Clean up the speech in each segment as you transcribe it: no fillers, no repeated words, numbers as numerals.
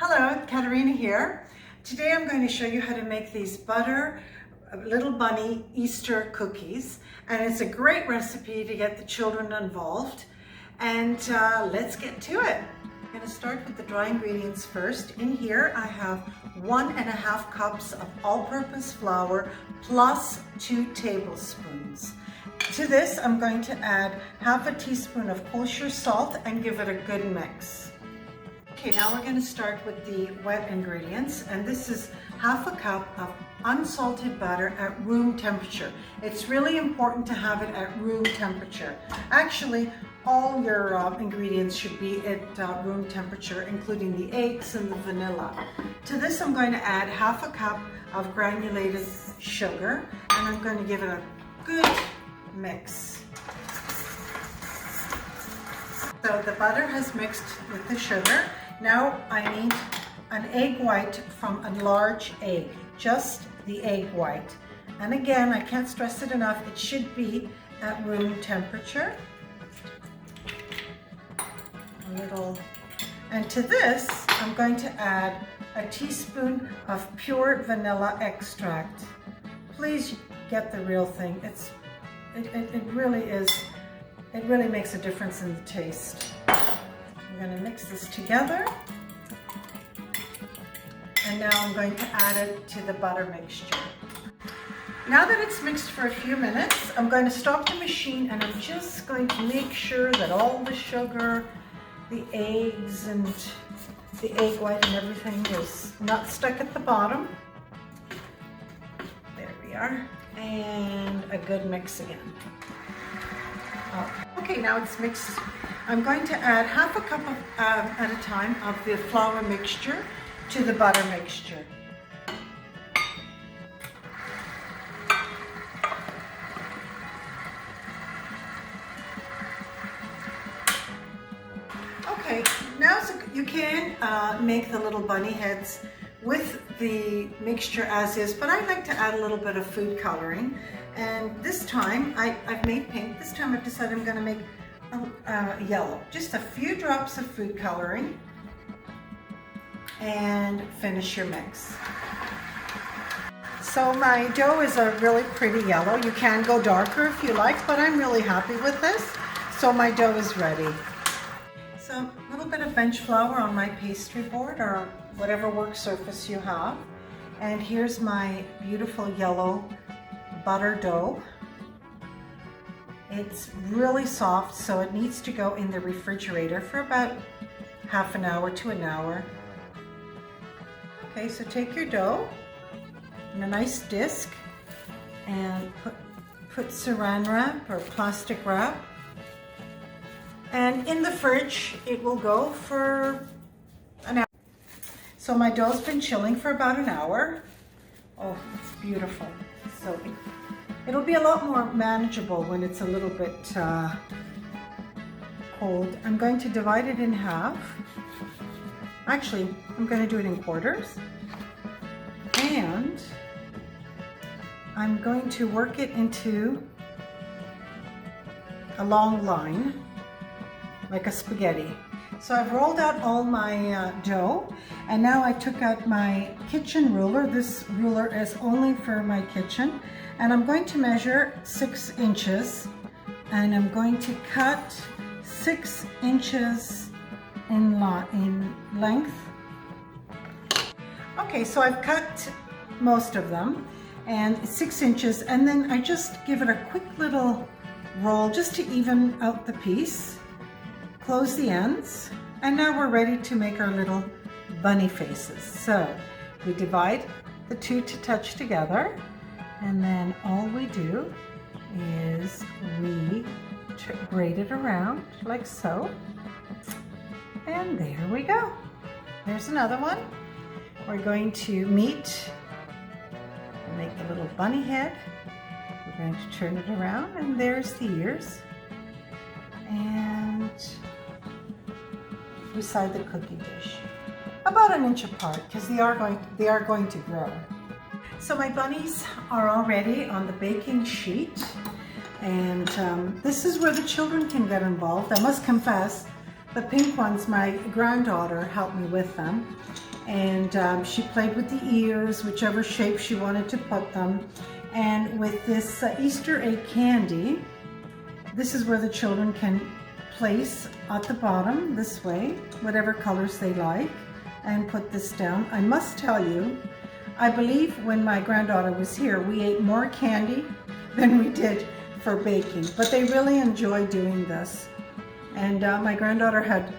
Hello, Katerina here. Today I'm going to show you how to make these butter little bunny Easter cookies, and it's a great recipe to get the children involved. And let's get to it. I'm going to start with the dry ingredients first. In here I have 1.5 cups of all-purpose flour plus 2 tablespoons. To this I'm going to add half a teaspoon of kosher salt and give it a good mix. Okay, now we're going to start with the wet ingredients, and this is half a cup of unsalted butter at room temperature. It's really important to have it at room temperature. Actually, all your ingredients should be at room temperature, including the eggs and the vanilla. To this I'm going to add half a cup of granulated sugar, and I'm going to give it a good mix. So the butter has mixed with the sugar. Now I need an egg white from a large egg, just the egg white. And again, I can't stress it enough, it should be at room temperature. And to this, I'm going to add a teaspoon of pure vanilla extract. Please get the real thing. It really makes a difference in the taste. I'm going to mix this together, and now I'm going to add it to the butter mixture. Now that it's mixed for a few minutes, I'm going to stop the machine, and I'm just going to make sure that all the sugar, the eggs, and the egg white and everything is not stuck at the bottom. There we are, and a good mix again. Okay, now it's mixed. I'm going to add half a cup at a time of the flour mixture to the butter mixture. Okay, now you can make the little bunny heads with the mixture as is, but I like to add a little bit of food coloring. And this time, I've made pink. This time I've decided I'm going to make yellow. Just a few drops of food coloring, and finish your mix. So my dough is a really pretty yellow. You can go darker if you like, but I'm really happy with this. So my dough is ready. So a little bit of bench flour on my pastry board or whatever work surface you have. And here's my beautiful yellow butter dough. It's really soft, so it needs to go in the refrigerator for about half an hour to an hour. Okay, so take your dough in a nice disc and put saran wrap or plastic wrap, and in the fridge it will go for an hour. So my dough's been chilling for about an hour. Oh, it's beautiful. So it'll be a lot more manageable when it's a little bit cold. I'm going to divide it in half. Actually, I'm going to do it in quarters. And I'm going to work it into a long line, like a spaghetti. So I've rolled out all my dough, and now I took out my kitchen ruler. This ruler is only for my kitchen, and I'm going to measure 6 inches, and I'm going to cut 6 inches in length. Okay, so I've cut most of them, and 6 inches, and then I just give it a quick little roll just to even out the piece. Close the ends, and now we're ready to make our little bunny faces. So we divide the two to touch together, and then all we do is we braid it around like so, and there we go. There's another one. We're going to meet and make a little bunny head. We're going to turn it around, and there's the ears, and beside the cookie dish, about an inch apart, because they are going to grow. So my bunnies are already on the baking sheet, and this is where the children can get involved. I must confess, The pink ones, my granddaughter helped me with them. And she played with the ears, whichever shape she wanted to put them. And with this Easter egg candy, this is where the children can place at the bottom this way, whatever colors they like, and put this down. I must tell you, I believe when my granddaughter was here, we ate more candy than we did for baking, but they really enjoy doing this. And my granddaughter had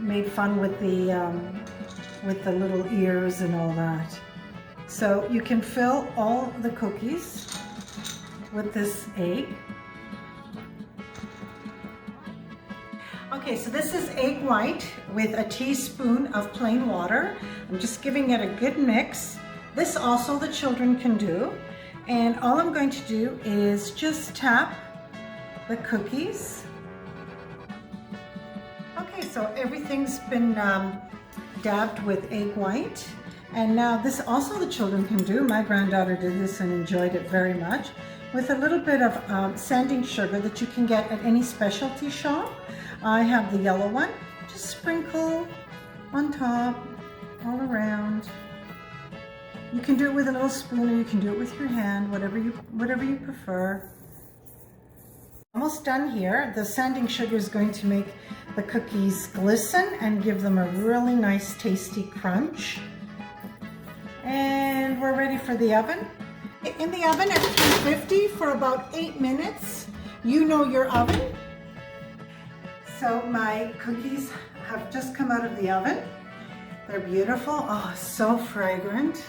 made fun with the little ears and all that. So you can fill all the cookies with this egg. Okay, so this is egg white with a teaspoon of plain water. I'm just giving it a good mix. This also the children can do. And all I'm going to do is just tap the cookies. Okay, so everything's been dabbed with egg white. And now this also the children can do. My granddaughter did this and enjoyed it very much. With a little bit of sanding sugar that you can get at any specialty shop. I have the yellow one. Just sprinkle on top, all around. You can do it with a little spoon or you can do it with your hand, whatever you prefer. Almost done here. The sanding sugar is going to make the cookies glisten and give them a really nice tasty crunch. And we're ready for the oven. In the oven at 350 for about 8 minutes. You know your oven. So my cookies have just come out of the oven. They're beautiful. Oh, so fragrant.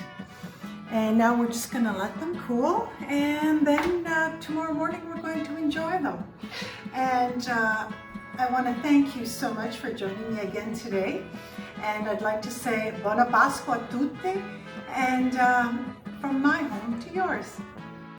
And now we're just gonna let them cool, and then tomorrow morning we're going to enjoy them. And I wanna thank you so much for joining me again today. And I'd like to say Buona Pasqua a tutti, and from my home to yours.